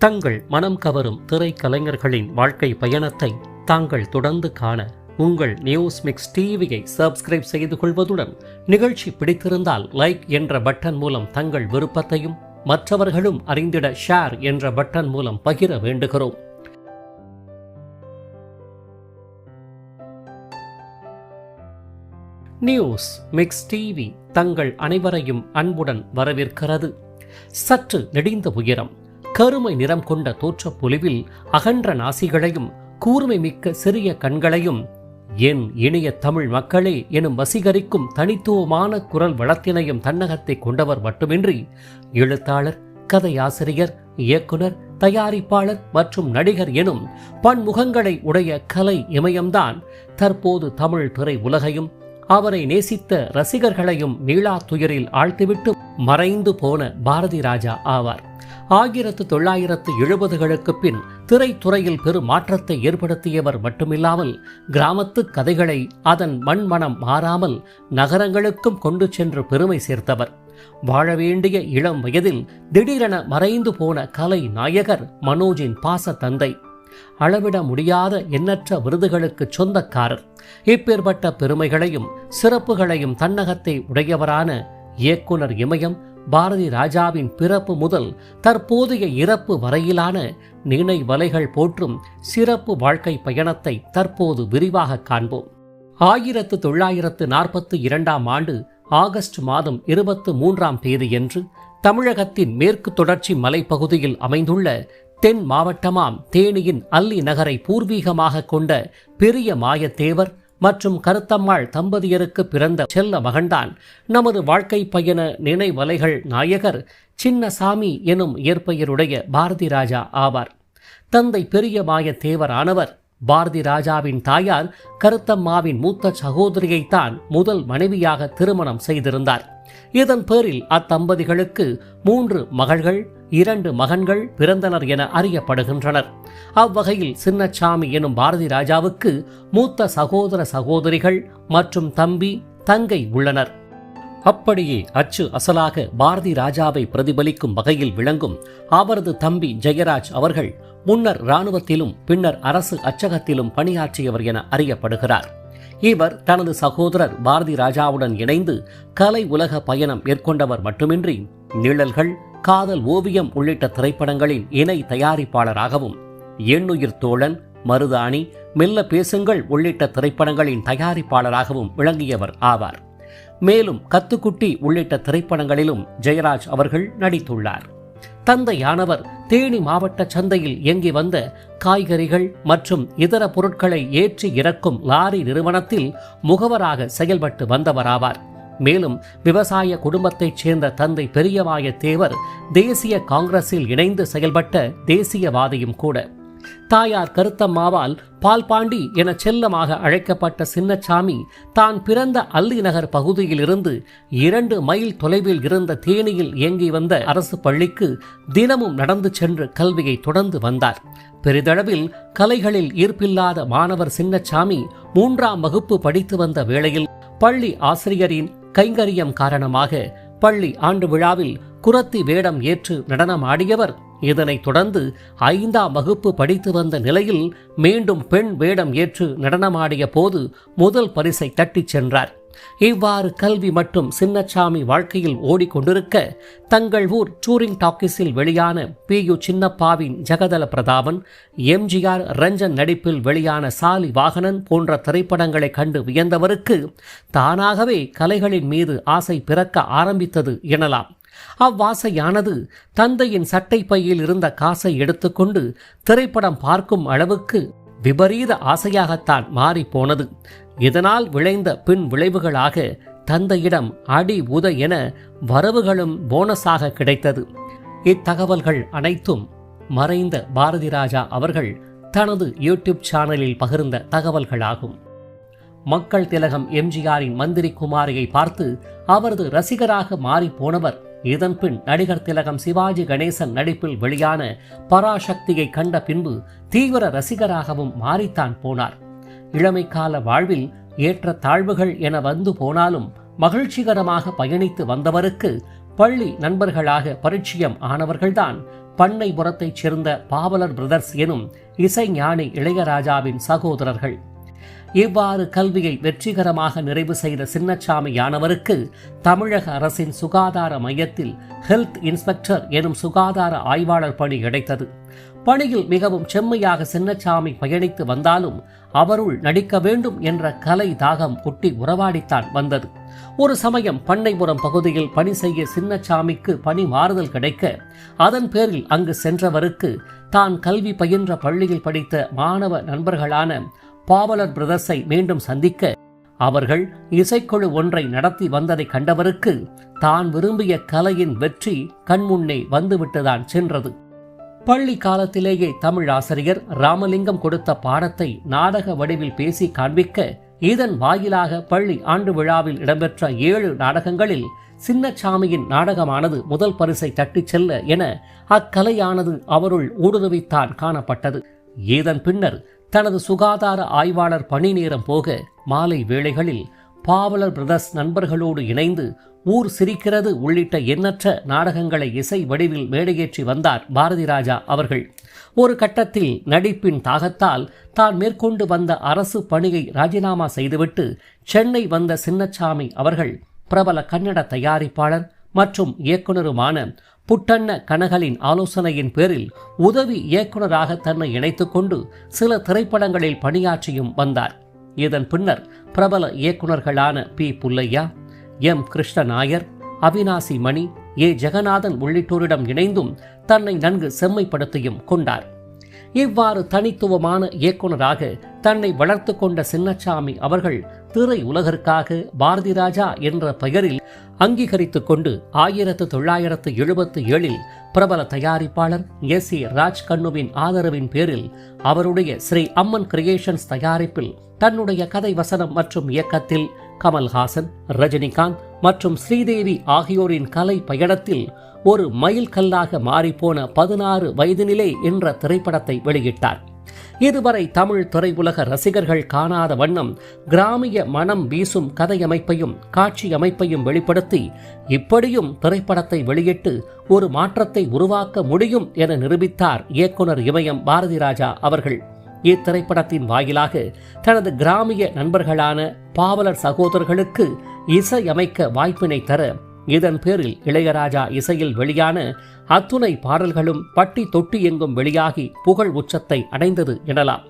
தங்கள் மனம் கவரும் திரைக்கலைஞர்களின் வாழ்க்கை பயணத்தை தாங்கள் தொடர்ந்து காண உங்கள் நியூஸ் மிக்ஸ் டிவியை சப்ஸ்கிரைப் செய்து கொள்வதுடன் நிகழ்ச்சி பிடித்திருந்தால் லைக் என்ற பட்டன் மூலம் தங்கள் விருப்பத்தையும் மற்றவர்களும் அறிந்திட ஷேர் என்ற பட்டன் மூலம் பகிர வேண்டுகிறோம். நியூஸ் மிக்ஸ் டிவி தங்கள் அனைவரையும் அன்புடன் வரவேற்கிறது. சற்று நெடிந்த உயரம், கருமை நிறம் கொண்ட தோற்றப்பொலிவில் அகன்ற நாசிகளையும் கூர்மை மிக்க சிறிய கண்களையும் என் இனிய தமிழ் மக்களே எனும் வசீகரிக்கும் தனித்துவமான குரல் வளத்தினையும் தன்னகத்தை கொண்டவர் மட்டுமின்றி எழுத்தாளர், கதையாசிரியர், இயக்குனர், தயாரிப்பாளர் மற்றும் நடிகர் எனும் பன்முகங்களை உடைய கலை இமயம்தான் தற்போது தமிழ் திரை உலகையும் அவரை நேசித்த ரசிகர்களையும் மீளா துயரில் ஆழ்த்திவிட்டு மறைந்து போன பாரதி ராஜா ஆவார். 1970களுக்கு பின் திரைத்துறையில் பெரும் மாற்றத்தை ஏற்படுத்தியவர் மட்டுமில்லாமல் கிராமத்து கதைகளை அதன் மண்மனம் மாறாமல் நகரங்களுக்கும் கொண்டு சென்று பெருமை சேர்த்தவர். வாழ வேண்டிய இளம் வயதில் திடீரென மறைந்து போன கலை நாயகர் மனோஜின் பாச தந்தை. அளவிட முடியாத எண்ணற்ற விருதுகளுக்கு சொந்தக்காரர். இப்பேற்பட்ட பெருமைகளையும் சிறப்புகளையும் தன்னகத்தை உடையவரான இயக்குனர் இமயம் பாரதி ராஜாவின் பிறப்பு முதல் தற்போதைய இறப்பு வரையிலான நினைவலைகள் போற்றும் சிறப்பு வாழ்க்கை பயணத்தை தற்போது விரிவாக காண்போம். 1942ஆம் ஆண்டு ஆகஸ்ட் மாதம் 23ஆம் தேதியன்று தமிழகத்தின் மேற்கு தொடர்ச்சி மலைப்பகுதியில் அமைந்துள்ள தென் மாவட்டமாம் தேனியின் அல்லி நகரை பூர்வீகமாக கொண்ட பெரிய மாயத்தேவர் மற்றும் கருத்தம்மாள் தம்பதியருக்கு பிறந்த செல்ல மகன்தான் நமது வாழ்க்கை பயண நினைவலைகள் நாயகர் சின்னசாமி எனும் இயற்பெயருடைய பாரதி ராஜா ஆவார். தந்தை பெரிய மாயத்தேவர் ஆனவர் பாரதி ராஜாவின் தாயார் கருத்தம்மாவின் மூத்த சகோதரியைத்தான் முதல் மனைவியாக திருமணம் செய்திருந்தார். இதன் பேரில் அத்தம்பதிகளுக்கு 3 மகள்கள் 2 மகன்கள் பிறந்தனர் என அறியப்படுகின்றனர். அவ்வகையில் சின்னசாமி எனும் பாரதி ராஜாவுக்கு மூத்த சகோதர சகோதரிகள் மற்றும் தம்பி தங்கை உள்ளனர். அப்படியே அச்சு அசலாக பாரதி ராஜாவை பிரதிபலிக்கும் வகையில் விளங்கும் அவரது தம்பி ஜெயராஜ் அவர்கள் முன்னர் இராணுவத்திலும் பின்னர் அரசு அச்சகத்திலும் பணியாற்றியவர் என அறியப்படுகிறார். இவர் தனது சகோதரர் பாரதி ராஜாவுடன் இணைந்து கலை உலக பயணம் மேற்கொண்டவர் மட்டுமின்றி நிழல்கள், காதல் ஓவியம் உள்ளிட்ட திரைப்படங்களின் இணை தயாரிப்பாளராகவும், எண்ணுயிர் தோழன், மருதாணி, மெல்ல பேசுங்கள் உள்ளிட்ட திரைப்படங்களின் தயாரிப்பாளராகவும் விளங்கியவர் ஆவார். மேலும் கத்துக்குட்டி உள்ளிட்ட திரைப்படங்களிலும் ஜெயராஜ் அவர்கள் நடித்துள்ளார். தந்தையானவர் தேனி மாவட்ட சந்தையில் இயங்கி வந்த காய்கறிகள் மற்றும் இதர பொருட்களை ஏற்றி இறக்கும் லாரி நிறுவனத்தில் முகவராக செயல்பட்டு வந்தவராவார். மேலும் விவசாய குடும்பத்தைச் சேர்ந்த தந்தை பெரியமாய தேவர் தேசிய காங்கிரஸில் இணைந்து செயல்பட்ட தேசியவாதியும் கூட. தாயார் கருத்தம்மாவால் பால்பாண்டி என செல்லமாக அழைக்கப்பட்ட சின்னசாமி தான் பிறந்த அல்லி நகர் பகுதியில் இருந்து 2 மைல் தொலைவில் இருந்த தேனியில் இயங்கி வந்த அரசு பள்ளிக்கு தினமும் நடந்து சென்று கல்வியை தொடர்ந்து வந்தார். பெரிதளவில் கலைகளில் ஈர்ப்பில்லாத மாணவர் சின்னசாமி 3ஆம் வகுப்பு படித்து வந்த வேளையில் பள்ளி ஆசிரியரின் கைங்கரியம் காரணமாக பள்ளி ஆண்டு விழாவில் குரத்தி வேடம் ஏற்று நடனம் ஆடியவர். இதனைத் தொடர்ந்து 5ஆம் வகுப்பு படித்து வந்த நிலையில் மீண்டும் பெண் வேடம் ஏற்று நடனமாடிய போது முதல் பரிசை தட்டிச் சென்றார். இவ்வாறு கல்வி மற்றும் சின்னசாமி வாழ்க்கையில் ஓடிக்கொண்டிருக்க தங்கள் ஊர் டூரிங் டாக்கீஸில் வெளியான PU சின்னப்பாவின் ஜெகதல பிரதாபன், MGR ரஞ்சன் நடிப்பில் வெளியான சாலி வாகனன் போன்ற திரைப்படங்களை கண்டு வியந்தவருக்கு தானாகவே கலைகளின் மீது ஆசை பிறக்க ஆரம்பித்தது எனலாம். அவ்வாசையானது தந்தையின் சட்டை பையில் இருந்த காசை எடுத்துக்கொண்டு திரைப்படம் பார்க்கும் அளவுக்கு விபரீத ஆசையாகத்தான் மாறிப்போனது. இதனால் விளைந்த பின் விளைவுகளாக தந்தையிடம் அடி உத என வரவுகளும் போனஸாக கிடைத்தது. இத்தகவல்கள் அனைத்தும் மறைந்த பாரதி ராஜா அவர்கள் தனது யூடியூப் சேனலில் பகிர்ந்த தகவல்களாகும். மக்கள் திலகம் MGRின் மந்திரி குமாரியை பார்த்து அவரது ரசிகராக மாறி போனவர் இதன்பின் நடிகர் திலகம் சிவாஜி கணேசன் நடிப்பில் வெளியான பராசக்தியை கண்ட பின்பு தீவிர ரசிகராகவும் மாறித்தான் போனார். இளமைக்கால வாழ்வில் ஏற்ற தாழ்வுகள் என வந்து போனாலும் மகிழ்ச்சிகரமாக பயணித்து வந்தவருக்கு பள்ளி நண்பர்களாக பரிச்சயம் ஆனவர்கள்தான் பண்ணைபுரத்தைச் சேர்ந்த பாவலர் பிரதர்ஸ் எனும் இசைஞானி இளையராஜாவின் சகோதரர்கள். இவ்வாறு கல்வியை வெற்றிகரமாக நிறைவு செய்த சின்னசாமியானவருக்கு தமிழக அரசின் சுகாதார மையத்தில் ஹெல்த் இன்ஸ்பெக்டர் எனும் சுகாதார ஆய்வாளர் பணி கிடைத்தது. பணியில் மிகவும் செம்மையாக சின்னசாமி பயணித்து வந்தாலும் அவருள் நடிக்க வேண்டும் என்ற கலை தாகம் ஒட்டி உறவாடித்தான் வந்தது. ஒரு சமயம் பண்ணைபுரம் பகுதியில் பணி செய்ய சின்னசாமிக்கு பணி மாறுதல் கிடைக்க அதன் பேரில் அங்கு சென்றவருக்கு தான் கல்வி பயின்ற பள்ளியில் படித்த மாணவ நண்பர்களான பாவலர் பிரதர்ஸை மீண்டும் சந்திக்க அவர்கள் இசைக்குழு ஒன்றை நடத்தி வந்ததை கண்டவருக்கு தான் விரும்பிய கலையின் வெற்றி கண்முன்னே வந்துவிட்டுதான் சென்றது. பள்ளி காலத்திலேயே தமிழ் ஆசிரியர் ராமலிங்கம் கொடுத்த பாடத்தை நாடக வடிவில் பேசி காண்பிக்க இதன் வாயிலாக பள்ளி ஆண்டு விழாவில் இடம்பெற்ற 7 நாடகங்களில் சின்னசாமியின் நாடகமானது முதல் பரிசை தட்டிச் செல்ல என அக்கலையானது அவருள் ஊடுருவித்தான் காணப்பட்டது. இதன் பின்னர் தனது சுகாதார ஆய்வாளர் பணி நேரம் போக மாலை வேளைகளில் பாவலர் பிரதர்ஸ் நண்பர்களோடு இணைந்து ஊர் சிரிக்கிறது உள்ளிட்ட எண்ணற்ற நாடகங்களை இசை வடிவில் மேடையேற்றி வந்தார் பாரதி ராஜா அவர்கள். ஒரு கட்டத்தில் நடிப்பின் தாகத்தால் தான் மேற்கொண்டு வந்த அரசு பணியை ராஜினாமா செய்துவிட்டு சென்னை வந்த சின்னசாமி அவர்கள் பிரபல கன்னட தயாரிப்பாளர் மற்றும் இயக்குனருமான புட்டண்ண கனகலின் ஆலோசனையின் பேரில் உதவி இயக்குனராக தன்னை இணைத்துக் கொண்டு சில திரைப்படங்களில் பணியாற்றியும் வந்தார். இதன் பின்னர் பிரபல இயக்குனர்களான பி. புல்லையா, எம். கிருஷ்ண நாயர், அவினாசி மணி, ஏ. ஜெகநாதன் உள்ளிட்டோரிடம் இணைந்தும் தன்னை நன்கு செம்மைப்படுத்தியும் கொண்டார். இவ்வாறு தனித்துவமான இயக்குனராக தன்னை வளர்த்து கொண்ட சின்னசாமி அவர்கள் திரை உலகிற்காக பாரதி ராஜா என்ற பெயரில் அங்கீகரித்துக் கொண்டு 1977 பிரபல தயாரிப்பாளர் எஸ். ராஜ் கண்ணுவின் ஆதரவின் பேரில் அவருடைய ஸ்ரீ அம்மன் கிரியேஷன்ஸ் தயாரிப்பில் தன்னுடைய கதை வசனம் மற்றும் இயக்கத்தில் கமல்ஹாசன், ரஜினிகாந்த் மற்றும் ஸ்ரீதேவி ஆகியோரின் கலை பயணத்தில் ஒரு மைல் கல்லாக மாறிப்போன 16 வயதினிலே என்ற திரைப்படத்தை வெளியிட்டார். இதுவரை தமிழ் திரையுலக ரசிகர்கள் காணாத வண்ணம் கிராமிய மனம் வீசும் கதையமைப்பையும் காட்சி அமைப்பையும் வெளிப்படுத்தி இப்படியும் திரைப்படத்தை வெளியிட்டு ஒரு மாற்றத்தை உருவாக்க முடியும் என நிரூபித்தார் இயக்குனர் இமயம் பாரதி ராஜா அவர்கள். இத்திரைப்படத்தின் வாயிலாக தனது கிராமிய நண்பர்களான பாவலர் சகோதரர்களுக்கு இசையமைக்க வாய்ப்பினை தர இதன் பேரில் இளையராஜா இசையில் வெளியான அத்துணை பாடல்களும் பட்டி தொட்டி எங்கும் வெளியாகி புகழ் உச்சத்தை அடைந்தது எனலாம்.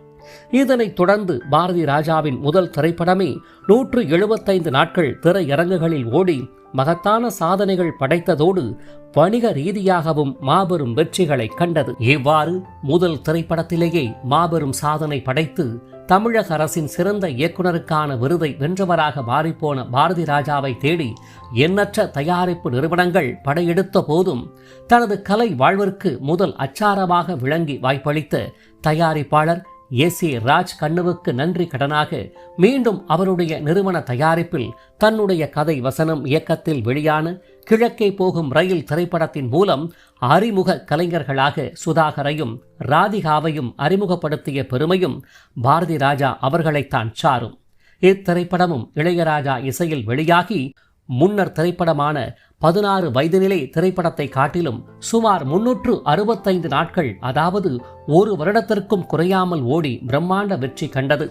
இதனைத் தொடர்ந்து பாரதி ராஜாவின் முதல் திரைப்படமே 175 நாட்கள் திரையரங்குகளில் ஓடி மகத்தான சாதனைகள் படைத்ததோடு வணிக ரீதியாகவும் மாபெரும் வெற்றிகளை கண்டது. இவ்வாறு முதல் திரைப்படத்திலேயே மாபெரும் சாதனை படைத்து தமிழக அரசின் சிறந்த இயக்குனருக்கான விருதை வென்றவராக மாறிப்போன பாரதி ராஜாவை தேடி எண்ணற்ற தயாரிப்பு நிறுவனங்கள் படையெடுத்த போதும் தனது கலை வாழ்விற்கு முதல் அச்சாரமாக விளங்கி வாய்ப்பளித்த தயாரிப்பாளர் எஸ். ராஜ் கண்ணுவுக்கு நன்றி கடனாக மீண்டும் அவருடைய நிறுவன தயாரிப்பில் தன்னுடைய கதை வசனம் இயக்கத்தில் வெளியான கிழக்கே போகும் ரயில் திரைப்படத்தின் மூலம் அறிமுக கலைஞர்களாக சுதாகரையும் ராதிகாவையும் அறிமுகப்படுத்திய பெருமையும் பாரதி ராஜா அவர்களைத்தான் சாரும். இத்திரைப்படமும் இளையராஜா இசையில் வெளியாகி முன்னர் திரைப்படமான 16 வயதினிலே திரைப்படத்தை காட்டிலும் சுமார் 365 நாட்கள், அதாவது ஒரு வருடத்திற்கும் குறையாமல் ஓடி பிரம்மாண்ட வெற்றி கண்டது.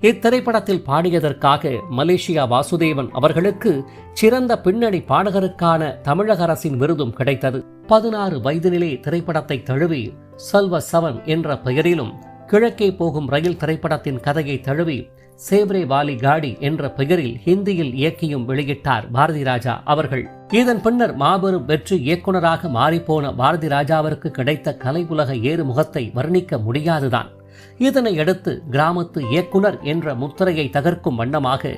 இத்திரைப்படத்தில் பாடியதற்காக மலேசியா வாசுதேவன் அவர்களுக்கு சிறந்த பின்னணி பாடகருக்கான தமிழக அரசின் விருதும் கிடைத்தது. 16 வயதினிலே திரைப்படத்தை தழுவி செல்வ செவன் என்ற பெயரிலும், கிழக்கே போகும் ரயில் திரைப்படத்தின் கதையை தழுவி சேவ்ரே வாலி காடி என்ற பெயரில் ஹிந்தியில் இயக்கியும் வெளியிட்டார் பாரதி ராஜா அவர்கள். இதன் பின்னர் மாபெரும் வெற்றி இயக்குனராக மாறிப்போன பாரதி ராஜாவிற்கு கிடைத்த கலை உலக ஏறுமுகத்தை வர்ணிக்க முடியாதுதான். இதனை அடுத்து கிராமத்து இயக்குனர் என்ற முத்திரையை தகர்க்கும் வண்ணமாக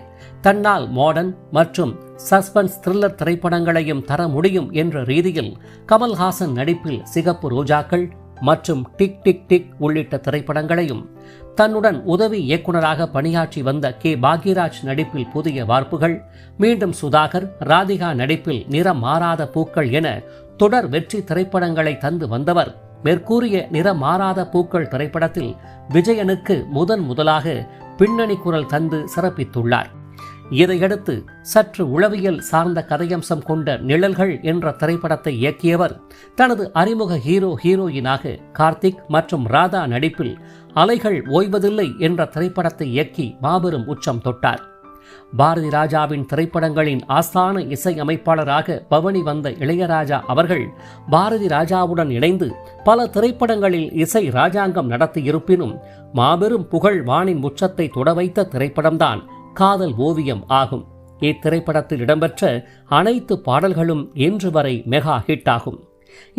தன்னால் மாடர்ன் மற்றும் சஸ்பென்ஸ் த்ரில்லர் திரைப்படங்களையும் தர முடியும் என்ற ரீதியில் கமல்ஹாசன் நடிப்பில் சிகப்பு ரோஜாக்கள் மற்றும் டிக் டிக் டிக் உள்ளிட்ட திரைப்படங்களையும், தன்னுடன் உதவி இயக்குனராக பணியாற்றி வந்த கே. பாக்யராஜ் நடிப்பில் புதிய வார்ப்புகள், மீண்டும் சுதாகர், ராதிகா நடிப்பில் நிறம் மாறாத பூக்கள் என தொடர் வெற்றி திரைப்படங்களை தந்து வந்தவர் மேற்கூறிய நிறம் மாறாத பூக்கள் திரைப்படத்தில் விஜயனுக்கு முதலாக பின்னணி குரல் தந்து சிறப்பித்துள்ளார். இதையடுத்து சற்று உளவியல் சார்ந்த கதையம்சம் கொண்ட நிழல்கள் என்ற திரைப்படத்தை இயக்கியவர் தனது அறிமுக ஹீரோயினாக கார்த்திக் மற்றும் ராதா நடிப்பில் அலைகள் ஓய்வதில்லை என்ற திரைப்படத்தை இயக்கி மாபெரும் உச்சம் தொட்டார். பாரதி ராஜாவின் திரைப்படங்களின் ஆஸ்தான இசை அமைப்பாளராக பவனி வந்த இளையராஜா அவர்கள் பாரதி ராஜாவுடன் இணைந்து பல திரைப்படங்களில் இசை ராஜாங்கம் நடத்தியிருப்பினும் மாபெரும் புகழ் வானின் உச்சத்தை தொட வைத்த திரைப்படம்தான் காதல் ஓவியம் ஆகும். இத்திரைப்படத்தில் இடம்பெற்ற அனைத்து பாடல்களும் இன்று வரை மெகா ஹிட் ஆகும்.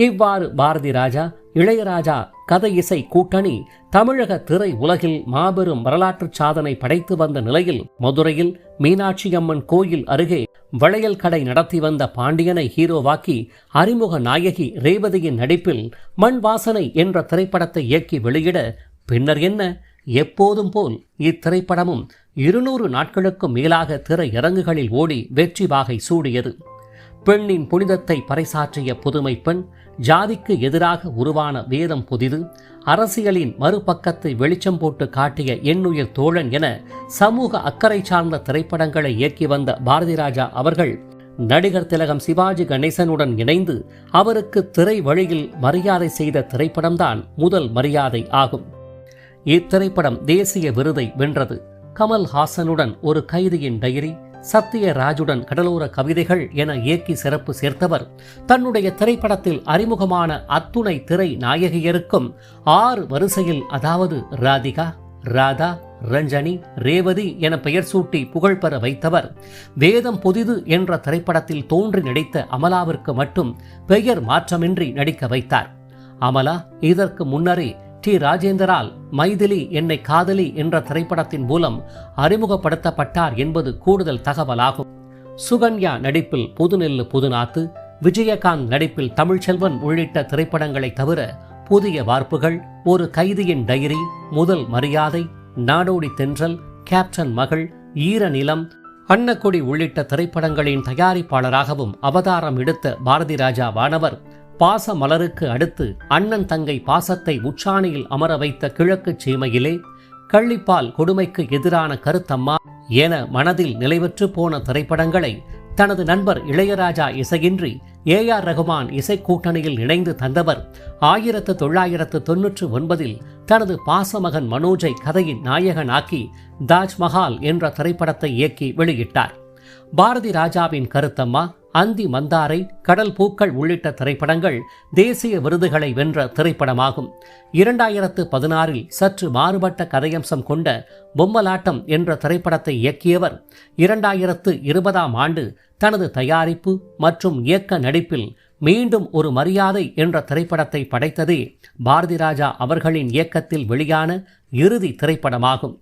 இவ்வாறு பாரதி ராஜா இளையராஜா கதை இசை கூட்டணி தமிழக திரை உலகில் மாபெரும் வரலாற்று சாதனை படைத்து வந்த நிலையில் மதுரையில் மீனாட்சி அம்மன் கோயில் அருகே வளையல் கடை நடத்தி வந்த பாண்டியனை ஹீரோவாக்கி அறிமுக நாயகி ரேவதியின் நடிப்பில் மண் வாசனை என்ற திரைப்படத்தை இயக்கி வெளியிட பின்னர் என்ன எப்போதும் போல் இத்திரைப்படமும் 200 நாட்களுக்கும் மேலாக திரையரங்குகளில் ஓடி வெற்றி வாகை சூடியது. பெண்ணின் புனிதத்தை பறைசாற்றிய புதுமை பெண், ஜாதிக்கு எதிராக உருவான வேதம் புதிது, அரசியலின் மறுபக்கத்தை வெளிச்சம் போட்டு காட்டிய எண்ணுயிர் தோழன் என சமூக அக்கறை சார்ந்த திரைப்படங்களை இயக்கி வந்த பாரதி ராஜா அவர்கள் நடிகர் திலகம் சிவாஜி கணேசனுடன் இணைந்து அவருக்கு திரை வழியில் மரியாதை செய்த திரைப்படம்தான் முதல் மரியாதை ஆகும். இத்திரைப்படம் தேசிய விருதை வென்றது. கமல்ஹாசனுடன் ஒரு கைதியின் டைரி, சத்யராஜுடன் கடலோர கவிதைகள் என இயக்கி சிறப்பு சேர்த்தவர் தன்னுடைய திரைப்படத்தில் அறிமுகமான அத்துணை திரை நாயகியருக்கும் 6 வரிசையில், அதாவது ராதிகா, ராதா, ரஞ்சனி, ரேவதி என பெயர் சூட்டி புகழ் பெற வைத்தவர். வேதம் புதிது என்ற திரைப்படத்தில் தோன்றி நடித்த அமலாவிற்கு மட்டும் பெயர் மாற்றமின்றி நடிக்க வைத்தார். அமலா இதற்கு முன்னரே டி ராஜேந்தரால் மைதிலி என்னை காதலி என்ற திரைப்படத்தின் மூலம் அறிமுகப்படுத்தப்பட்டார் என்பது கூடுதல் தகவலாகும். சுகன்யா நடிப்பில் புதுநெல்லு புதுநாத்து, விஜயகாந்த் நடிப்பில் தமிழ்ச்செல்வன் உள்ளிட்ட திரைப்படங்களை தவிர புதிய வார்ப்புகள், ஒரு கைதியின் டைரி, முதல் மரியாதை, நாடோடி தென்றல், கேப்டன் மகள், ஈரநிலம், அன்னக்கொடி உள்ளிட்ட திரைப்படங்களின் தயாரிப்பாளராகவும் அவதாரம் எடுத்த பாரதி ராஜா வானவர் பாச மலருக்கு அடுத்து அண்ணன் தங்கை பாசத்தை உச்சாணியில் அமர வைத்த கிழக்கு சீமையிலே, கள்ளிப்பால் கொடுமைக்கு எதிரான கருத்தம்மா என மனதில் நிலைவற்று போன திரைப்படங்களை தனது நண்பர் இளையராஜா இசையின்றி AR ரகுமான் இசைக்கூட்டணியில் இணைந்து தந்தவர் 1999 தனது பாசமகன் மனோஜை கதையின் நாயகனாக்கி தாஜ்மஹால் என்ற திரைப்படத்தை இயக்கி வெளியிட்டார். பாரதி ராஜாவின் கருத்தம்மா, அந்தி மந்தாரை, கடல் பூக்கள் உள்ளிட்ட திரைப்படங்கள் தேசிய விருதுகளை வென்ற திரைப்படமாகும். 2016 சற்று மாறுபட்ட கதையம்சம் கொண்ட பொம்மலாட்டம் என்ற திரைப்படத்தை இயக்கியவர் 2020 தனது தயாரிப்பு மற்றும் இயக்க நடிப்பில் மீண்டும் ஒரு மரியாதை என்ற திரைப்படத்தை படைத்ததே பாரதி ராஜா அவர்களின் இயக்கத்தில் வெளியான இறுதி திரைப்படமாகும்.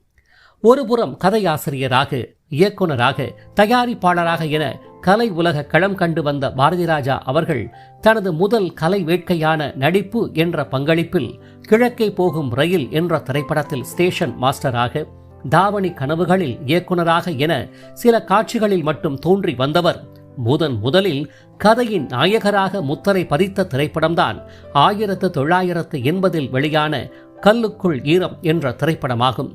ஒருபுறம் கதையாசிரியராக, இயக்குனராக, தயாரிப்பாளராக என கலை உலக களம் கண்டு வந்த பாரதி ராஜா அவர்கள் தனது முதல் கலை வேட்கையான நடிப்பு என்ற பங்களிப்பில் கிழக்கே போகும் ரயில் என்ற திரைப்படத்தில் ஸ்டேஷன் மாஸ்டராக, தாவணி கனவுகளில் இயக்குனராக என சில காட்சிகளில் மட்டும் தோன்றி வந்தவர் முதலில் கதையின் நாயகராக முத்திரை பதித்த திரைப்படம்தான் 1980 வெளியான கல்லுக்குள் ஈரம் என்ற திரைப்படமாகும்.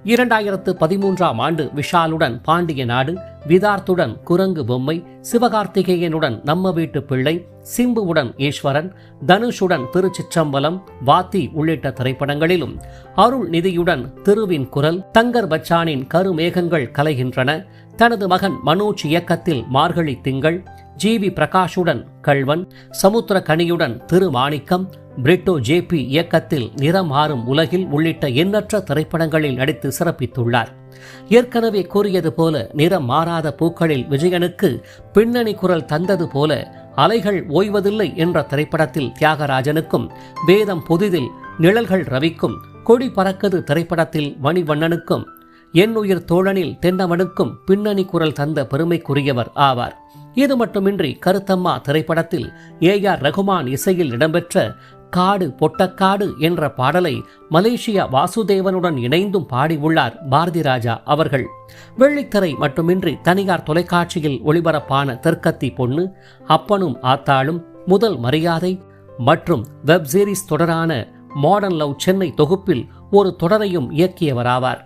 2013 விஷாலுடன் பாண்டிய நாடு, விதார்த்துடன் குரங்கு பொம்மை, சிவகார்த்திகேயனுடன் நம்ம வீட்டு பிள்ளை, சிம்புவுடன் ஈஸ்வரன், தனுஷுடன் திருச்சிற்றம்பலம், வாத்தி உள்ளிட்ட திரைப்படங்களிலும், அருள் நிதியுடன் திருவின் குரல், தங்கர் பச்சானின் கருமேகங்கள் கலைகின்றன, தனது மகன் மனோஜ் இயக்கத்தில் மார்கழி திங்கள், GV பிரகாஷுடன் கள்வன், சமுத்திரகனியுடன் திருமாணிக்கம், பிரிட்டோ JP இயக்கத்தில் நிறம் மாறும் உலகில் உள்ளிட்ட எண்ணற்ற திரைப்படங்களில் நடித்து சிறப்பித்துள்ளார். ஏற்கனவே கூறியது போல நிறம் மாறாத பூக்களில் விஜயனுக்கு பின்னணி குரல் தந்தது போல அலைகள் ஓய்வதில்லை என்ற திரைப்படத்தில் தியாகராஜனுக்கும், வேதம் புதிதில் நிழல்கள் ரவிக்கும், கொடி பறக்குது திரைப்படத்தில் மணிவண்ணனுக்கும், எண்ணுயிர் தோழனில் தென்னவனுக்கும் பின்னணி குரல் தந்த பெருமைக்குரியவர் ஆவார். இது மட்டுமின்றி கருத்தம்மா திரைப்படத்தில் AR ரகுமான் இசையில் இடம்பெற்ற காடு பொட்டக்காடு என்ற பாடலை மலேசியா வாசுதேவனுடன் இணைந்தும் பாடியுள்ளார் பாரதி ராஜா அவர்கள். வெள்ளித்திரை மட்டுமின்றி தனியார் தொலைக்காட்சியில் ஒளிபரப்பான தெற்கத்தி பொண்ணு, அப்பனும் ஆத்தாளும், முதல் மரியாதை மற்றும் வெப் சீரிஸ் தொடரான மாடர்ன் லவ் சென்னை தொகுப்பில் ஒரு தொடரையும் இயக்கியவராவார்.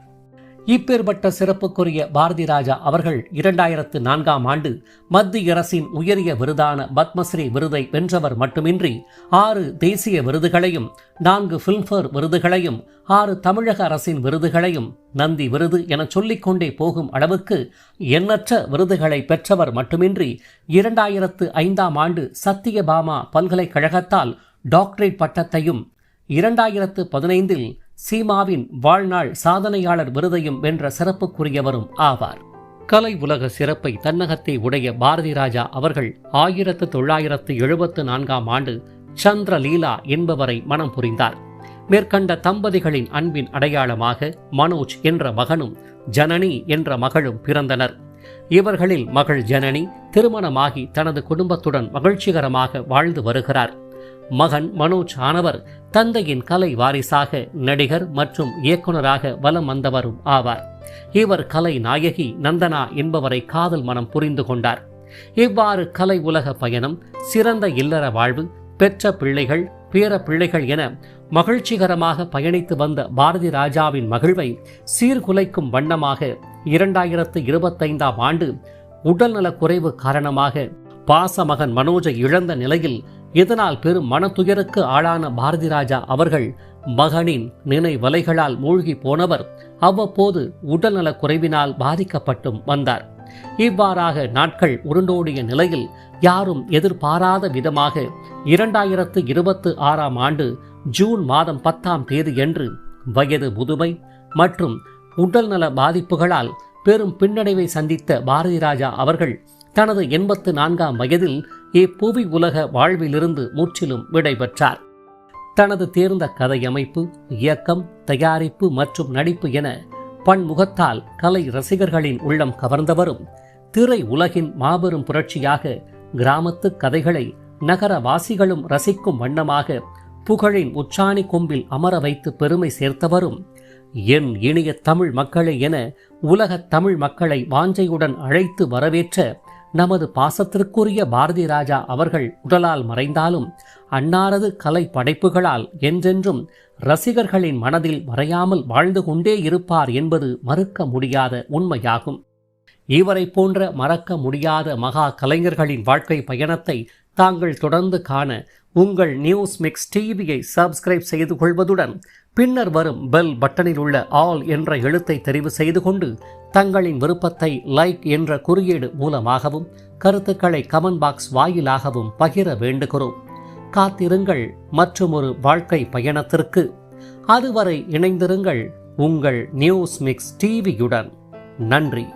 இப்பேற்பட்ட சிறப்புக்குரிய பாரதி ராஜா அவர்கள் 2004ஆம் ஆண்டு மத்திய அரசின் உயரிய விருதான பத்மஸ்ரீ விருதை வென்றவர் மட்டுமின்றி 6 தேசிய விருதுகளையும் 4 பிலிம்பேர் விருதுகளையும் 6 தமிழக அரசின் விருதுகளையும் நந்தி விருது என சொல்லிக்கொண்டே போகும் அளவுக்கு எண்ணற்ற விருதுகளை பெற்றவர் மட்டுமின்றி 2005ஆம் ஆண்டு சத்தியபாமா பல்கலைக்கழகத்தால் டாக்டரேட் பட்டத்தையும் 2015இல் சீமாவின் வாழ்நாள் சாதனையாளர் விருதையும் வென்ற சிறப்புக்குரியவரும் ஆவார். கலை உலக சிறப்பை தன்னகத்தை உடைய பாரதி ராஜா அவர்கள் 1974ஆம் ஆண்டு சந்திரலீலா என்பவரை மணம் புரிந்தார். மேற்கண்ட தம்பதிகளின் அன்பின் அடையாளமாக மனோஜ் என்ற மகனும் ஜனனி என்ற மகளும் பிறந்தனர். இவர்களில் மகள் ஜனனி திருமணமாகி தனது குடும்பத்துடன் மகிழ்ச்சிகரமாக வாழ்ந்து வருகிறார். மகன் மனோஜ் ஆனவர் தந்தையின் கலை வாரிசாக நடிகர் மற்றும் இயக்குநராக வலம் வந்தவரும் ஆவார். இவர் கலை நாயகி நந்தனா என்பவரை காதல் மனம் புரிந்து கொண்டார். இவ்வாறு கலை உலக பயணம், சிறந்த இல்லற வாழ்வு, பெற்ற பிள்ளைகள், பேர பிள்ளைகள் என மகிழ்ச்சிகரமாக பயணித்து வந்த பாரதி ராஜாவின் மகிழ்வை சீர்குலைக்கும் வண்ணமாக 2025ஆம் ஆண்டு உடல்நலக் குறைவு காரணமாக பாசமகன் மனோஜை இழந்த நிலையில் இதனால் பெரும் மனத்துயருக்கு ஆளான பாரதி ராஜா அவர்கள் மகனின் நினைவலைகளால் மூழ்கி போனவர் அவ்வப்போது உடல்நலக் குறைவினால் பாதிக்கப்பட்டும் வந்தார். இவ்வாறாக நாட்கள் உருண்டோடிய நிலையில் யாரும் எதிர்பாராத விதமாக 2026ஆம் ஆண்டு ஜூன் மாதம் 10ஆம் தேதியன்று வயது முதுமை மற்றும் உடல்நல பாதிப்புகளால் பெரும் பின்னடைவை சந்தித்த பாரதி ராஜா அவர்கள் தனது 84ஆம் வயதில் இப்புவி உலக வாழ்விலிருந்து முற்றிலும் விடைபெற்றார். தனது தேர்ந்த கதையமைப்பு, இயக்கம், தயாரிப்பு மற்றும் நடிப்பு என பன்முகத்தால் கலை ரசிகர்களின் உள்ளம் கவர்ந்தவரும் திரை உலகின் மாபெரும் புரட்சியாக கிராமத்து கதைகளை நகரவாசிகளும் ரசிக்கும் வண்ணமாக புகழின் உச்சாணி கொம்பில் அமர வைத்து பெருமை சேர்த்தவரும் என் இனிய தமிழ் மக்களே என உலகத் தமிழ் மக்களை வாஞ்சையுடன் அழைத்து வரவேற்ற நமது பாசத்திற்குரிய பாரதி ராஜா அவர்கள் உடலால் மறைந்தாலும் அன்னாரது கலை படைப்புகளால் என்றென்றும் ரசிகர்களின் மனதில் மறையாமல் வாழ்ந்து கொண்டே இருப்பார் என்பது மறுக்க முடியாத உண்மையாகும். இவரை போன்ற மறக்க முடியாத மகா கலைஞர்களின் வாழ்க்கை பயணத்தை தாங்கள் தொடர்ந்து காண உங்கள் நியூஸ் மிக்ஸ் டிவியை சப்ஸ்கிரைப் செய்து கொள்வதுடன் பின்னர் வரும் பெல் பட்டனில் உள்ள ஆல் என்ற எழுத்தை தெரிவு செய்து கொண்டு தங்களின் விருப்பத்தை லைக் என்ற குறியீடு மூலமாகவும் கருத்துக்களை கமெண்ட் பாக்ஸ் வாயிலாகவும் பகிர வேண்டுகிறோம். காத்திருங்கள் மற்றுமொரு வாழ்க்கை பயணத்திற்கு. அதுவரை இணைந்திருங்கள் உங்கள் நியூஸ் மிக்ஸ் டிவியுடன். நன்றி.